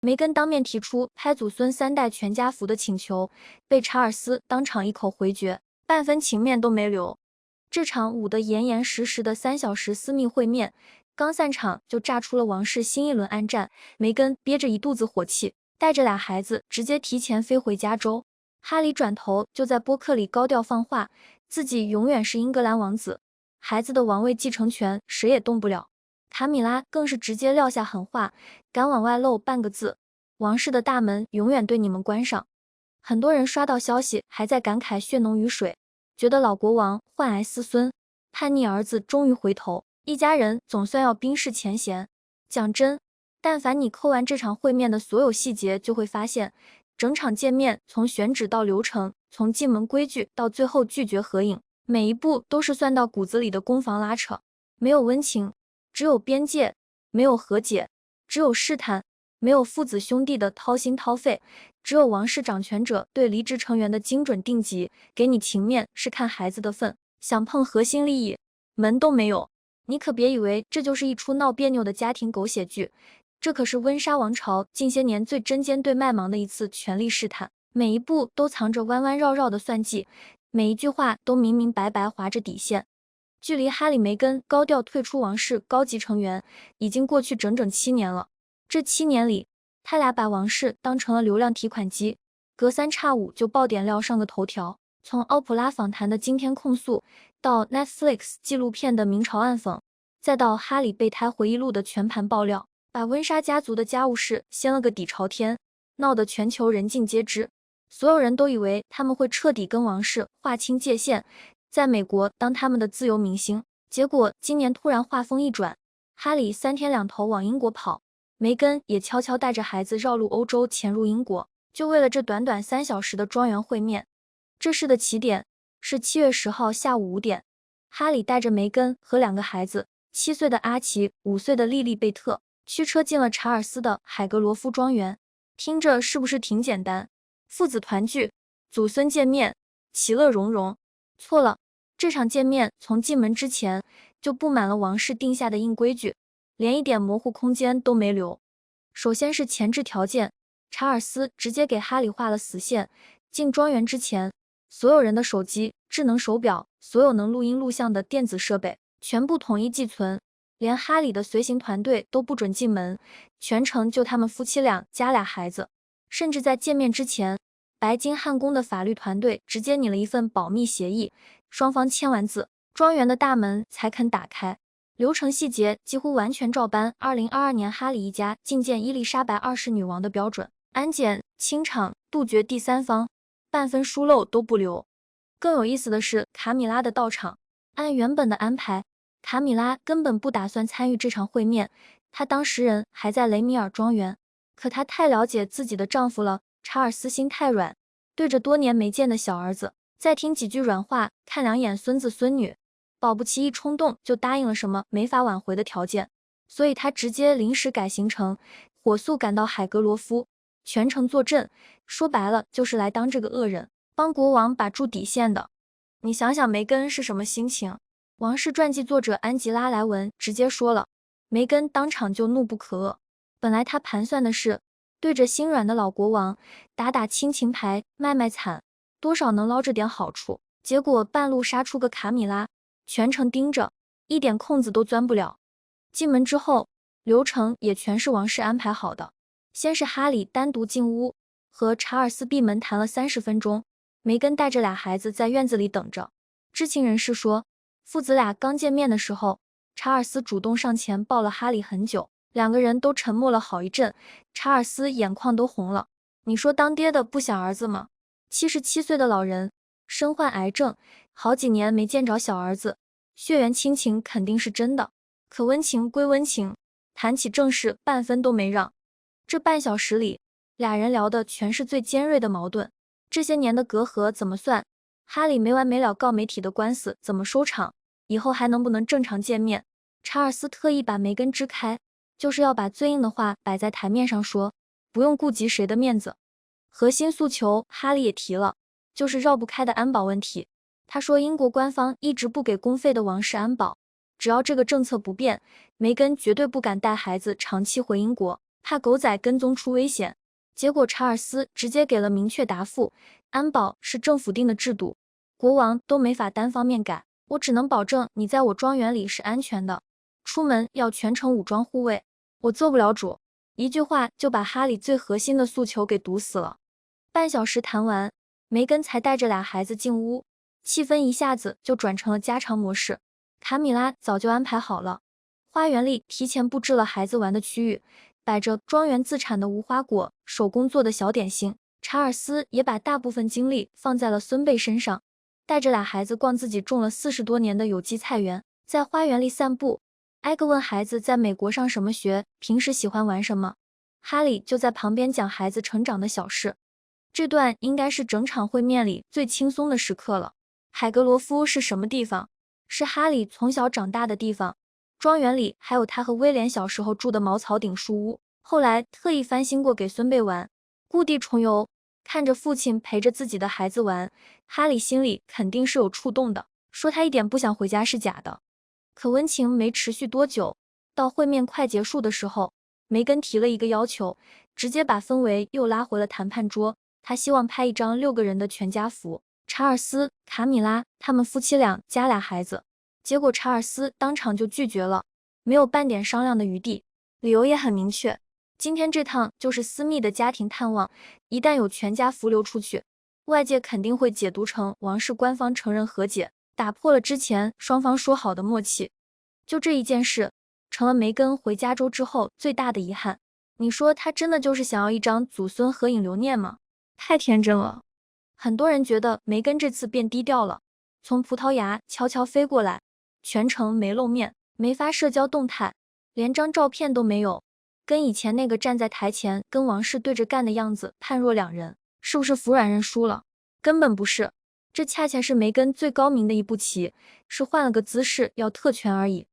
梅根当面提出拍祖孙3代全家福的请求，被查尔斯当场一口回绝，半分情面都没留。这场捂得严严实实的3小时私密会面，刚散场就炸出了王室新一轮暗战。梅根憋着一肚子火气，带着俩孩子直接提前飞回加州。哈里转头就在播客里高调放话，自己永远是英格兰王子，孩子的王位继承权谁也动不了。卡米拉更是直接撂下狠话，敢往外露半个字，王室的大门永远对你们关上。很多人刷到消息还在感慨血浓于水，觉得老国王患癌思孙，叛逆儿子终于回头，一家人总算要冰释前嫌。讲真，但凡你抠完这场会面的所有细节，就会发现整场见面从选址到流程，从进门规矩到最后拒绝合影，每一步都是算到骨子里的攻防拉扯。没有温情，只有边界；没有和解，只有试探；没有父子兄弟的掏心掏肺，只有王室掌权者对离职成员的精准定级。给你情面是看孩子的份，想碰核心利益，门都没有。你可别以为这就是一出闹别扭的家庭狗血剧，这可是温莎王朝近些年最针尖对麦芒的一次权力试探，每一步都藏着弯弯绕绕的算计，每一句话都明明白白划着底线。距离哈里梅根高调退出王室高级成员已经过去整整7年了。这7年里，他俩把王室当成了流量提款机，隔3差5就爆点料上个头条。从奥普拉访谈的惊天控诉，到 Netflix 纪录片的明嘲暗讽，再到哈里备胎回忆录的全盘爆料，把温莎家族的家务事掀了个底朝天，闹得全球人尽皆知。所有人都以为他们会彻底跟王室划清界限，在美国当他们的自由明星。结果今年突然话锋一转，哈里3天2头往英国跑，梅根也悄悄带着孩子绕路欧洲潜入英国，就为了这短短3小时的庄园会面。这事的起点是7月10号下午5点，哈里带着梅根和2个孩子，7岁的阿奇、5岁的莉莉贝特，驱车进了查尔斯的海格罗夫庄园。听着是不是挺简单？父子团聚，祖孙见面，其乐融融。错了，这场见面从进门之前就布满了王室定下的硬规矩，连一点模糊空间都没留。首先是前置条件，查尔斯直接给哈里画了死线，进庄园之前，所有人的手机、智能手表，所有能录音录像的电子设备全部统一寄存，连哈里的随行团队都不准进门，全程就他们夫妻俩加俩孩子。甚至在见面之前，白金汉宫的法律团队直接拟了一份保密协议，双方签完字，庄园的大门才肯打开。流程细节几乎完全照搬2022年哈里一家觐见伊丽莎白2世女王的标准，安检、清场，杜绝第三方，半分疏漏都不留。更有意思的是卡米拉的到场，按原本的安排，卡米拉根本不打算参与这场会面，她当事人还在雷米尔庄园。可她太了解自己的丈夫了，查尔斯心太软，对着多年没见的小儿子，再听几句软话，看2眼孙子孙女，保不齐一冲动就答应了什么没法挽回的条件，所以他直接临时改行程，火速赶到海格罗夫，全程坐镇，说白了就是来当这个恶人，帮国王把住底线的。你想想梅根是什么心情？王室传记作者安吉拉·莱文直接说了，梅根当场就怒不可遏。本来他盘算的是对着心软的老国王打打亲情牌，卖卖惨，多少能捞着点好处，结果半路杀出个卡米拉，全程盯着，一点空子都钻不了。进门之后，流程也全是王室安排好的。先是哈里单独进屋，和查尔斯闭门谈了30分钟，梅根带着俩孩子在院子里等着。知情人士说，父子俩刚见面的时候，查尔斯主动上前抱了哈里很久，2个人都沉默了好一阵，查尔斯眼眶都红了。你说当爹的不想儿子吗？77岁的老人，身患癌症，好几年没见着小儿子，血缘亲情肯定是真的，可温情归温情，谈起正事半分都没让。这半小时里，俩人聊的全是最尖锐的矛盾，这些年的隔阂怎么算，哈里没完没了告媒体的官司怎么收场，以后还能不能正常见面。查尔斯特意把梅根支开，就是要把最硬的话摆在台面上说，不用顾及谁的面子。核心诉求哈里也提了，就是绕不开的安保问题。他说英国官方一直不给公费的王室安保，只要这个政策不变，梅根绝对不敢带孩子长期回英国。怕狗仔跟踪出危险。结果查尔斯直接给了明确答复，安保是政府定的制度，国王都没法单方面改，我只能保证你在我庄园里是安全的，出门要全程武装护卫，我做不了主。一句话就把哈里最核心的诉求给堵死了。半小时谈完，梅根才带着俩孩子进屋，气氛一下子就转成了家常模式。卡米拉早就安排好了，花园里提前布置了孩子玩的区域，摆着庄园自产的无花果、手工做的小点心。查尔斯也把大部分精力放在了孙辈身上，带着俩孩子逛自己种了40多年的有机菜园，在花园里散步，挨个问孩子在美国上什么学，平时喜欢玩什么。哈里就在旁边讲孩子成长的小事。这段应该是整场会面里最轻松的时刻了。海格罗夫是什么地方？是哈里从小长大的地方。庄园里还有他和威廉小时候住的茅草顶树屋，后来特意翻新过给孙辈玩。故地重游，看着父亲陪着自己的孩子玩，哈里心里肯定是有触动的，说他一点不想回家是假的。可温情没持续多久，到会面快结束的时候，梅根提了一个要求，直接把氛围又拉回了谈判桌。他希望拍一张6个人的全家福，查尔斯、卡米拉他们夫妻俩加俩孩子。结果查尔斯当场就拒绝了，没有半点商量的余地，理由也很明确。今天这趟就是私密的家庭探望，一旦有全家福流出去，外界肯定会解读成王室官方承认和解，打破了之前双方说好的默契。就这一件事，成了梅根回加州之后最大的遗憾。你说他真的就是想要一张祖孙合影留念吗？太天真了。很多人觉得梅根这次变低调了，从葡萄牙悄悄飞过来，全程没露面，没发社交动态，连张照片都没有，跟以前那个站在台前跟王室对着干的样子判若两人。是不是服软认输了？根本不是，这恰恰是梅根最高明的一步棋，是换了个姿势要特权而已。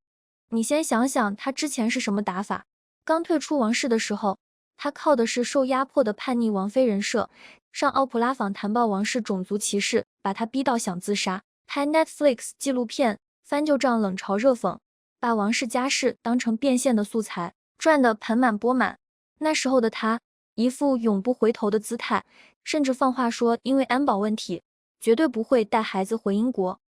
你先想想他之前是什么打法。刚退出王室的时候，他靠的是受压迫的叛逆王妃人设，上奥普拉访谈报王室种族歧视，把他逼到想自杀，拍 Netflix 纪录片，翻旧账冷嘲热讽，把王室家事当成变现的素材，赚得盆满钵满。那时候的他，一副永不回头的姿态，甚至放话说因为安保问题，绝对不会带孩子回英国。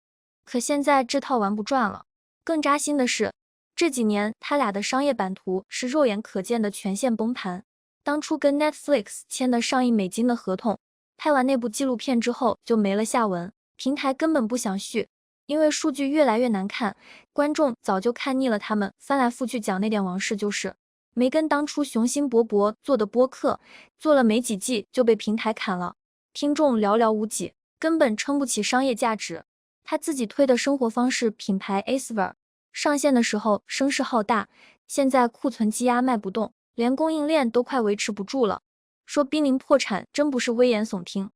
可现在这套玩不转了。更扎心的是，这几年他俩的商业版图是肉眼可见的全线崩盘。当初跟 Netflix 签的上亿美金的合同，拍完那部纪录片之后就没了下文，平台根本不想续，因为数据越来越难看，观众早就看腻了他们翻来覆去讲那点王室就是。梅根当初雄心勃勃做的播客，做了没几季就被平台砍了，听众寥寥无几，根本撑不起商业价值。他自己推的生活方式品牌 Aesver 上线的时候声势浩大，现在库存积压卖不动，连供应链都快维持不住了，说濒临破产真不是危言耸听。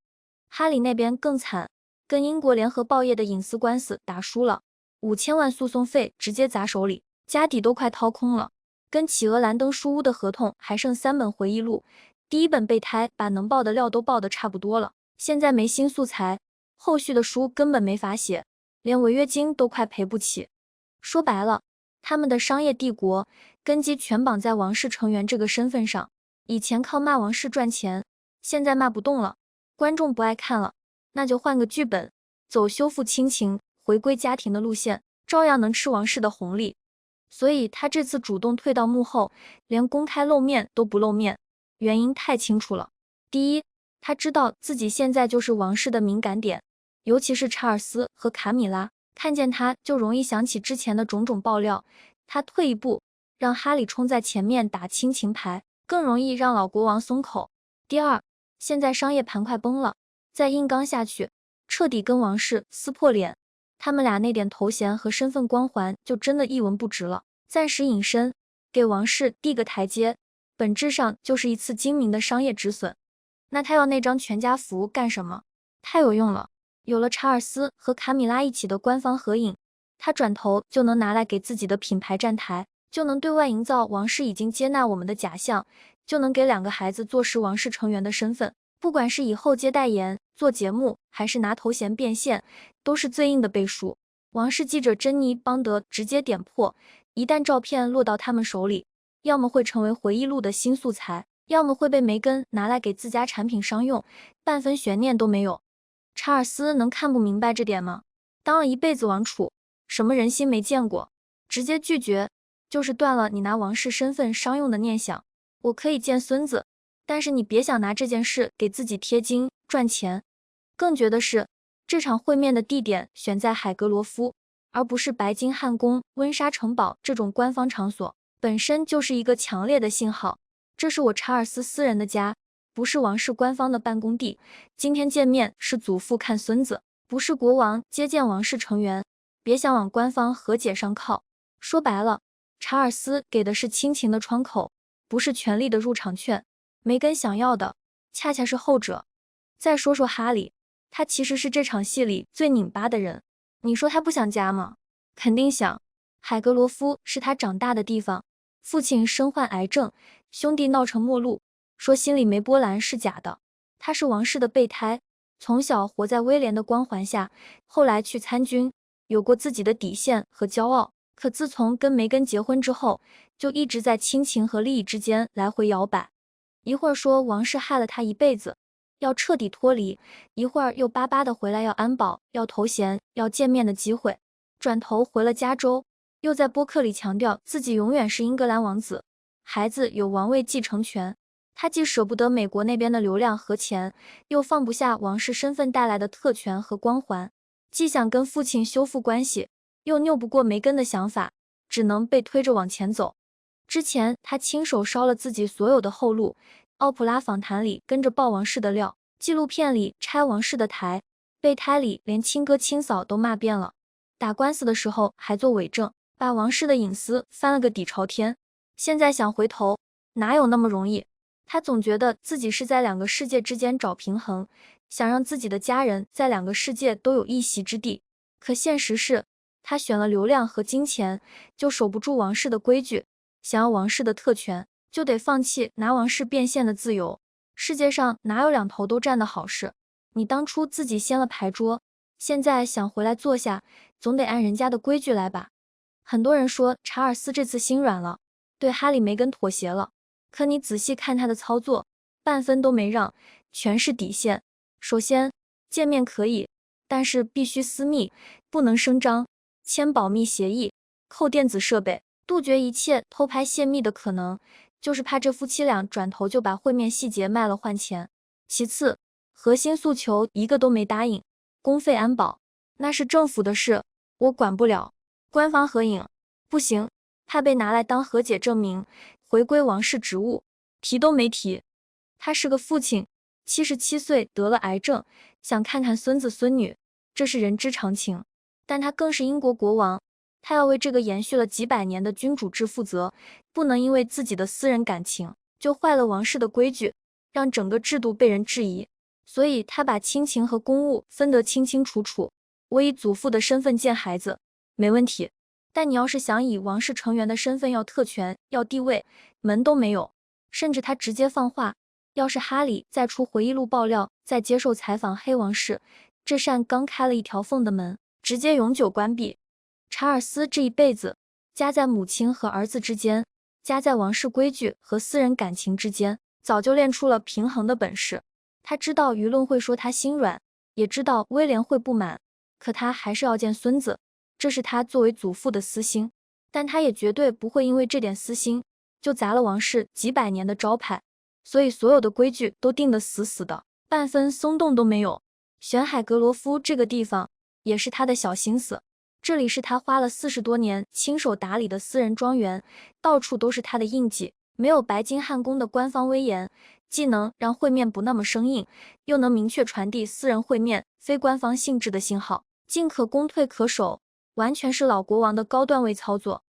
哈里那边更惨，跟英国联合报业的隐私官司打输了，5000万诉讼费直接砸手里，家底都快掏空了。跟企鹅兰登书屋的合同还剩3本回忆录，第1本备胎把能爆的料都爆得差不多了，现在没新素材，后续的书根本没法写，连违约金都快赔不起。说白了，他们的商业帝国根基全绑在王室成员这个身份上，以前靠骂王室赚钱，现在骂不动了，观众不爱看了，那就换个剧本，走修复亲情、回归家庭的路线，照样能吃王室的红利。所以他这次主动退到幕后，连公开露面都不露面，原因太清楚了。第一，他知道自己现在就是王室的敏感点，尤其是查尔斯和卡米拉，看见他就容易想起之前的种种爆料，他退一步，让哈里冲在前面打亲情牌，更容易让老国王松口。第二，现在商业盘快崩了，再硬刚下去，彻底跟王室撕破脸，他们俩那点头衔和身份光环就真的一文不值了。暂时隐身，给王室递个台阶，本质上就是一次精明的商业止损。那他要那张全家福干什么？太有用了，有了查尔斯和卡米拉一起的官方合影，他转头就能拿来给自己的品牌站台，就能对外营造王室已经接纳我们的假象，就能给2个孩子坐实王室成员的身份。不管是以后接代言、做节目，还是拿头衔变现，都是最硬的背书。王室记者珍妮·邦德直接点破，一旦照片落到他们手里，要么会成为回忆录的新素材，要么会被梅根拿来给自家产品商用，半分悬念都没有。查尔斯能看不明白这点吗？当了一辈子王储，什么人心没见过？直接拒绝，就是断了你拿王室身份商用的念想。我可以见孙子，但是你别想拿这件事给自己贴金赚钱。更绝的是，这场会面的地点选在海格罗夫，而不是白金汉宫、温莎城堡这种官方场所，本身就是一个强烈的信号。这是我查尔斯私人的家，不是王室官方的办公地。今天见面是祖父看孙子，不是国王接见王室成员。别想往官方和解上靠。说白了，查尔斯给的是亲情的窗口，不是权力的入场券。梅根想要的恰恰是后者。再说说哈里，他其实是这场戏里最拧巴的人。你说他不想家吗？肯定想。海格罗夫是他长大的地方，父亲身患癌症，兄弟闹成陌路，说心里没波澜是假的。他是王室的备胎，从小活在威廉的光环下，后来去参军，有过自己的底线和骄傲。可自从跟梅根结婚之后，就一直在亲情和利益之间来回摇摆。一会儿说王室害了他一辈子，要彻底脱离，一会儿又巴巴的回来要安保，要头衔，要见面的机会。转头回了加州，又在播客里强调自己永远是英格兰王子，孩子有王位继承权。他既舍不得美国那边的流量和钱，又放不下王室身份带来的特权和光环，既想跟父亲修复关系，又拗不过梅根的想法，只能被推着往前走。之前他亲手烧了自己所有的后路，奥普拉访谈里跟着爆王室的料，纪录片里拆王室的台，备胎里连亲哥亲嫂都骂遍了，打官司的时候还做伪证，把王室的隐私翻了个底朝天。现在想回头，哪有那么容易？他总觉得自己是在两个世界之间找平衡，想让自己的家人在两个世界都有一席之地。可现实是，他选了流量和金钱，就守不住王室的规矩。想要王室的特权，就得放弃拿王室变现的自由。世界上哪有两头都占的好事？你当初自己掀了牌桌，现在想回来坐下，总得按人家的规矩来吧。很多人说查尔斯这次心软了，对哈里梅根妥协了，可你仔细看他的操作，半分都没让，全是底线。首先，见面可以，但是必须私密，不能声张，签保密协议，扣电子设备，杜绝一切偷拍泄密的可能，就是怕这夫妻俩转头就把会面细节卖了换钱。其次，核心诉求一个都没答应，公费安保，那是政府的事，我管不了。官方合影，不行，怕被拿来当和解证明，回归王室职务，提都没提。他是个父亲，77岁得了癌症，想看看孙子孙女，这是人之常情。但他更是英国国王，他要为这个延续了几百年的君主制负责，不能因为自己的私人感情，就坏了王室的规矩，让整个制度被人质疑。所以他把亲情和公务分得清清楚楚。我以祖父的身份见孩子，没问题。但你要是想以王室成员的身份要特权、要地位，门都没有。甚至他直接放话，要是哈里再出回忆录爆料，再接受采访黑王室，这扇刚开了一条缝的门，直接永久关闭。查尔斯这一辈子，夹在母亲和儿子之间，夹在王室规矩和私人感情之间，早就练出了平衡的本事。他知道舆论会说他心软，也知道威廉会不满，可他还是要见孙子，这是他作为祖父的私心。但他也绝对不会因为这点私心，就砸了王室几百年的招牌。所以所有的规矩都定得死死的，半分松动都没有。选海格罗夫这个地方，也是他的小心思。这里是他花了40多年亲手打理的私人庄园，到处都是他的印记，没有白金汉宫的官方威严，既能让会面不那么生硬，又能明确传递私人会面非官方性质的信号，进可攻退可守，完全是老国王的高段位操作。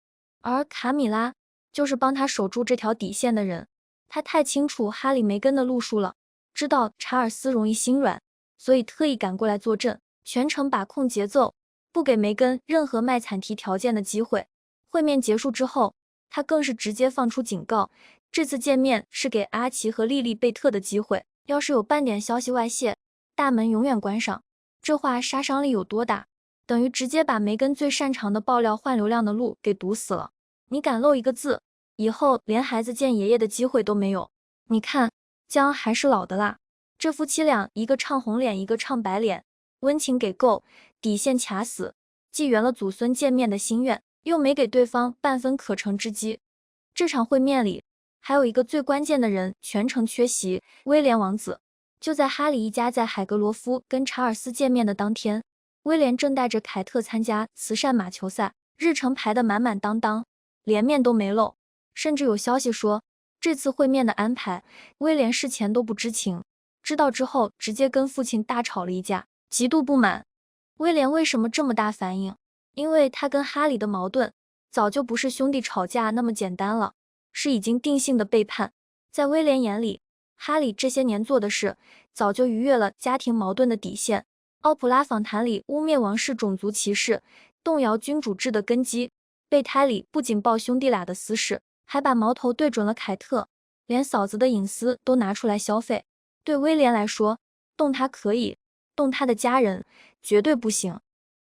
而卡米拉就是帮他守住这条底线的人。他太清楚哈里梅根的路数了，知道查尔斯容易心软，所以特意赶过来坐镇，全程把控节奏，不给梅根任何卖惨提条件的机会。会面结束之后，他更是直接放出警告，这次见面是给阿奇和莉莉贝特的机会，要是有半点消息外泄，大门永远关上。这话杀伤力有多大？等于直接把梅根最擅长的爆料换流量的路给堵死了。你敢漏一个字，以后连孩子见爷爷的机会都没有。你看，姜还是老的辣。这夫妻俩一个唱红脸，一个唱白脸，温情给够，底线卡死，既圆了祖孙见面的心愿，又没给对方半分可乘之机。这场会面里，还有一个最关键的人全程缺席，威廉王子。就在哈里一家在海格罗夫跟查尔斯见面的当天，威廉正带着凯特参加慈善马球赛，日程排得满满当当，连面都没漏。甚至有消息说，这次会面的安排，威廉事前都不知情，知道之后直接跟父亲大吵了一架，极度不满。威廉为什么这么大反应？因为他跟哈里的矛盾早就不是兄弟吵架那么简单了，是已经定性的背叛。在威廉眼里，哈里这些年做的事早就逾越了家庭矛盾的底线。奥普拉访谈里污蔑王室种族歧视，动摇君主制的根基。备胎里不仅爆兄弟俩的私事，还把矛头对准了凯特，连嫂子的隐私都拿出来消费。对威廉来说，动他可以，动他的家人绝对不行。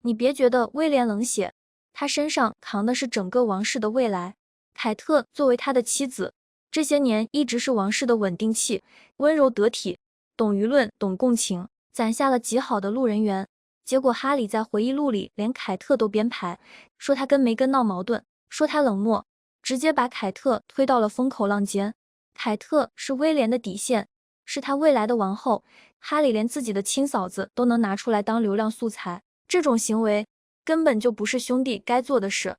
你别觉得威廉冷血，他身上扛的是整个王室的未来。凯特作为他的妻子，这些年一直是王室的稳定器，温柔得体，懂舆论，懂共情，攒下了极好的路人缘。结果哈里在回忆录里连凯特都编排，说他跟梅根闹矛盾，说他冷漠，直接把凯特推到了风口浪尖。凯特是威廉的底线，是他未来的王后。哈里连自己的亲嫂子都能拿出来当流量素材，这种行为根本就不是兄弟该做的事。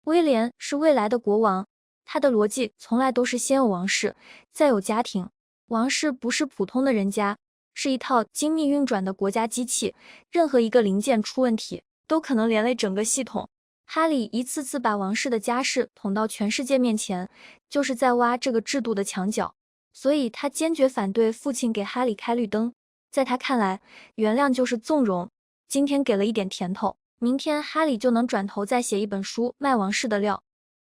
威廉是未来的国王，他的逻辑从来都是先有王室，再有家庭。王室不是普通的人家，是一套精密运转的国家机器，任何一个零件出问题，都可能连累整个系统。哈里一次次把王室的家事捅到全世界面前，就是在挖这个制度的墙角。所以他坚决反对父亲给哈里开绿灯。在他看来，原谅就是纵容，今天给了一点甜头，明天哈里就能转头再写一本书卖王室的料。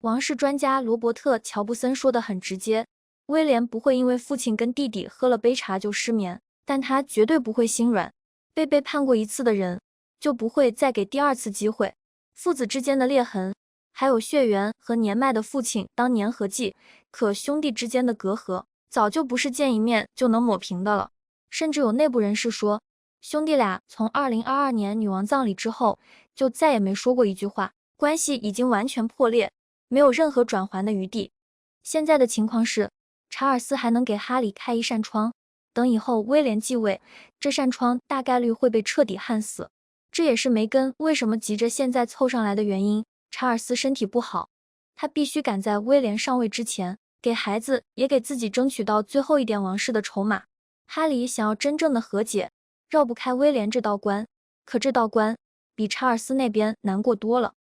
王室专家罗伯特·乔布森说得很直接，威廉不会因为父亲跟弟弟喝了杯茶就失眠，但他绝对不会心软。被背叛过一次的人，就不会再给第二次机会。父子之间的裂痕，还有血缘和年迈的父亲当粘合剂，可兄弟之间的隔阂，早就不是见一面就能抹平的了。甚至有内部人士说，兄弟俩从2022年女王葬礼之后，就再也没说过一句话，关系已经完全破裂，没有任何转圜的余地。现在的情况是，查尔斯还能给哈里开一扇窗，等以后威廉继位，这扇窗大概率会被彻底焊死。这也是梅根为什么急着现在凑上来的原因。查尔斯身体不好，他必须赶在威廉上位之前，给孩子也给自己争取到最后一点王室的筹码。哈里想要真正的和解，绕不开威廉这道关，可这道关比查尔斯那边难过多了。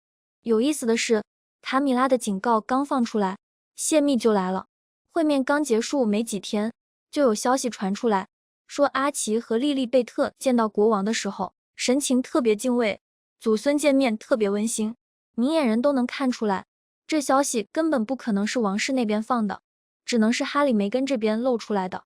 有意思的是，卡米拉的警告刚放出来，泄密就来了。会面刚结束没几天，就有消息传出来，说阿奇和莉莉贝特见到国王的时候，神情特别敬畏，祖孙见面特别温馨，明眼人都能看出来，这消息根本不可能是王室那边放的，只能是哈里梅根这边露出来的。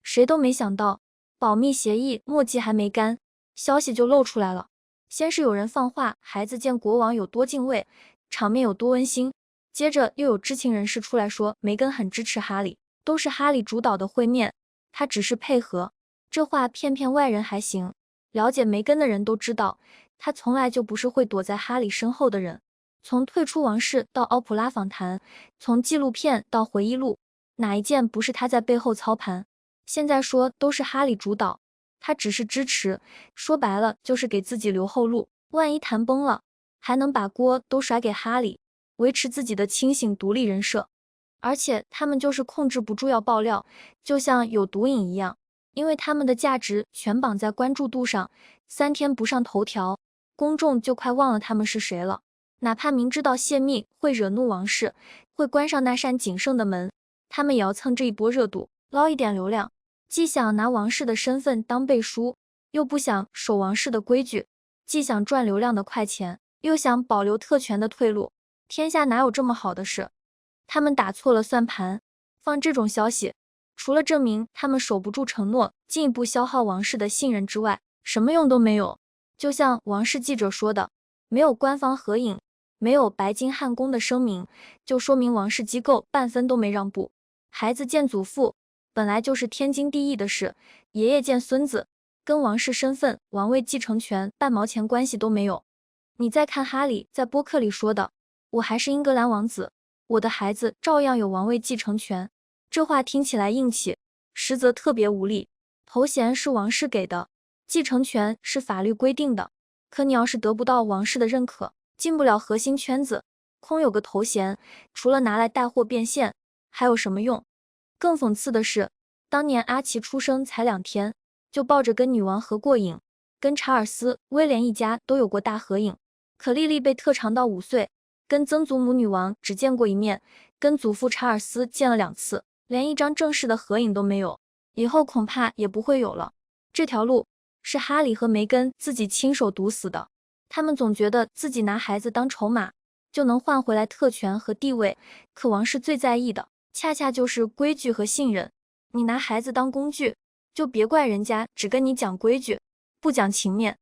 谁都没想到，保密协议墨迹还没干，消息就露出来了。先是有人放话，孩子见国王有多敬畏，场面有多温馨，接着又有知情人士出来说，梅根很支持哈里，都是哈里主导的会面，他只是配合。这话骗骗外人还行，了解梅根的人都知道，他从来就不是会躲在哈里身后的人。从退出王室到奥普拉访谈，从纪录片到回忆录，哪一件不是他在背后操盘？现在说都是哈里主导，他只是支持，说白了就是给自己留后路，万一谈崩了，还能把锅都甩给哈里，维持自己的清醒独立人设。而且他们就是控制不住要爆料，就像有毒瘾一样，因为他们的价值全绑在关注度上，3天不上头条，公众就快忘了他们是谁了。哪怕明知道泄密会惹怒王室，会关上那扇仅剩的门，他们也要蹭这一波热度，捞一点流量。既想拿王室的身份当背书，又不想守王室的规矩，既想赚流量的快钱，又想保留特权的退路。天下哪有这么好的事？他们打错了算盘，放这种消息，除了证明他们守不住承诺，进一步消耗王室的信任之外，什么用都没有。就像王室记者说的，没有官方合影，没有白金汉宫的声明，就说明王室机构半分都没让步。孩子见祖父本来就是天经地义的事，爷爷见孙子跟王室身份、王位继承权半毛钱关系都没有。你再看哈里在播客里说的，我还是英格兰王子，我的孩子照样有王位继承权。这话听起来硬气，实则特别无力。头衔是王室给的，继承权是法律规定的，可你要是得不到王室的认可，进不了核心圈子，空有个头衔，除了拿来带货变现，还有什么用？更讽刺的是，当年阿奇出生才2天，就抱着跟女王合过影，跟查尔斯、威廉一家都有过大合影。可莉莉被特长到5岁，跟曾祖母女王只见过一面，跟祖父查尔斯见了2次，连一张正式的合影都没有，以后恐怕也不会有了。这条路是哈里和梅根自己亲手堵死的。他们总觉得自己拿孩子当筹码，就能换回来特权和地位，可王室最在意的，恰恰就是规矩和信任。你拿孩子当工具，就别怪人家只跟你讲规矩，不讲情面。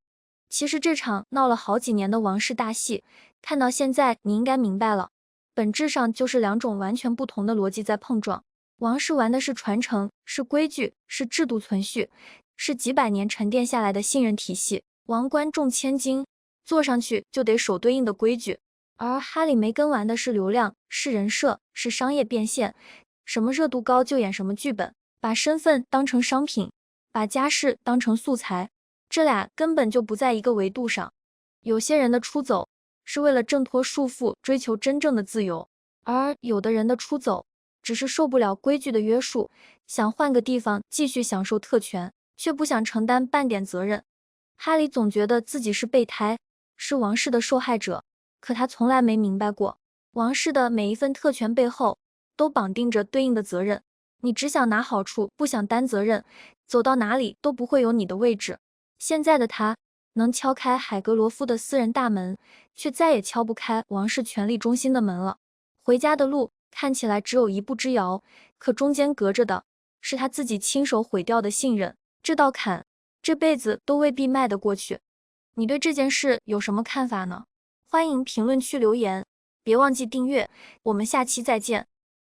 其实这场闹了好几年的王室大戏，看到现在你应该明白了，本质上就是2种完全不同的逻辑在碰撞。王室玩的是传承，是规矩，是制度存续，是几百年沉淀下来的信任体系。王冠重千斤，坐上去就得守对应的规矩。而哈里梅根玩的是流量，是人设，是商业变现，什么热度高就演什么剧本，把身份当成商品，把家世当成素材。这俩根本就不在一个维度上。有些人的出走是为了挣脱束缚，追求真正的自由，而有的人的出走只是受不了规矩的约束，想换个地方继续享受特权，却不想承担半点责任。哈里总觉得自己是备胎，是王室的受害者，可他从来没明白过，王室的每一份特权背后都绑定着对应的责任。你只想拿好处，不想担责任，走到哪里都不会有你的位置。现在的他能敲开海格罗夫的私人大门，却再也敲不开王室权力中心的门了。回家的路看起来只有一步之遥，可中间隔着的是他自己亲手毁掉的信任。这道坎，这辈子都未必迈得过去。你对这件事有什么看法呢？欢迎评论区留言，别忘记订阅，我们下期再见。